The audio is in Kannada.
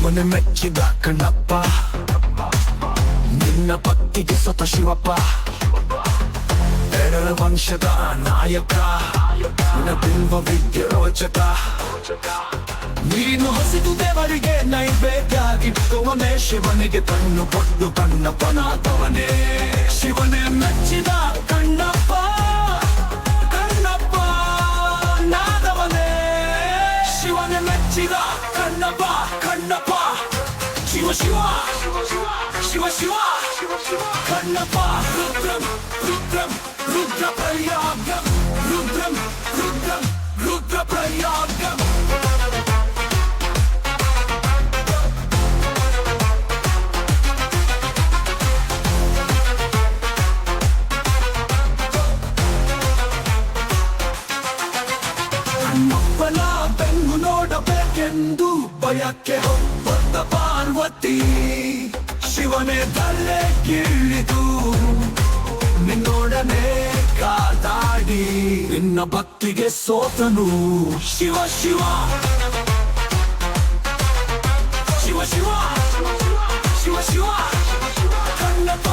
ಶಿವನೇ ಮೆಚ್ಚಿದ ಕಣ್ಣಪ್ಪ, ನಿನ್ನ ಭಕ್ತಿಗೆ ಸ್ವತಃ ಶಿವಪ್ಪ. ಎರಡ ವಂಶದ ನಾಯಕ, ನಿನ್ನ ಬಿಂಬ ವಿದ್ಯೆ ರೋಚಕ. ನೀನು ಹಸಿದು ದೇವರಿಗೆ ನೈವೇದ್ಯ ಇಟ್ಟುವನೇ, ಶಿವನಿಗೆ ಕಣ್ಣು ಕೊಟ್ಟು ಕಣ್ಣಪ್ಪನಾದವನೇ. ಶಿವನೇ ಮೆಚ್ಚಿದ ಕಣ್ಣಪ್ಪ, ಕಣ್ಣಪ್ಪ ನಾದವನೇ. ಶಿವನೇ ಮೆಚ್ಚಿದ ಕಣ್ಣಪ್ಪ, ಕಣ್ಣಪ್ಪ. ಶಿವ ಶಿವ ಶಿವ ಶಿವ ಕಣ್ಣಪ್ಪ. ರುದ್ರಂ ರುದ್ರಂ ರುದ್ರ ಪ್ರಯಾಗಂ, ರುದ್ರಂ ರುದ್ರಂ ರುದ್ರ ಪ್ರಯಾಗಂ. ಕಣ್ಣಪ್ಪನ ಬೆನ್ನು ನೋಡಬೇಕೆಂದು ಬಯಕೆ ಹೊತ್ತ ಪಾರ್ವತಿ, ಶಿವನೇ ತಲೆ ಕೀಳಿದು ನಿನ್ನೊಡನೆ ಕಾದಾಡಿ, ನಿನ್ನ ಭಕ್ತಿಗೆ ಸೋತನು. ಶಿವ ಶಿವ ಶಿವ ಶಿವ ಶಿವ ಶಿವ ಕಣ್ಣಪ್ಪ.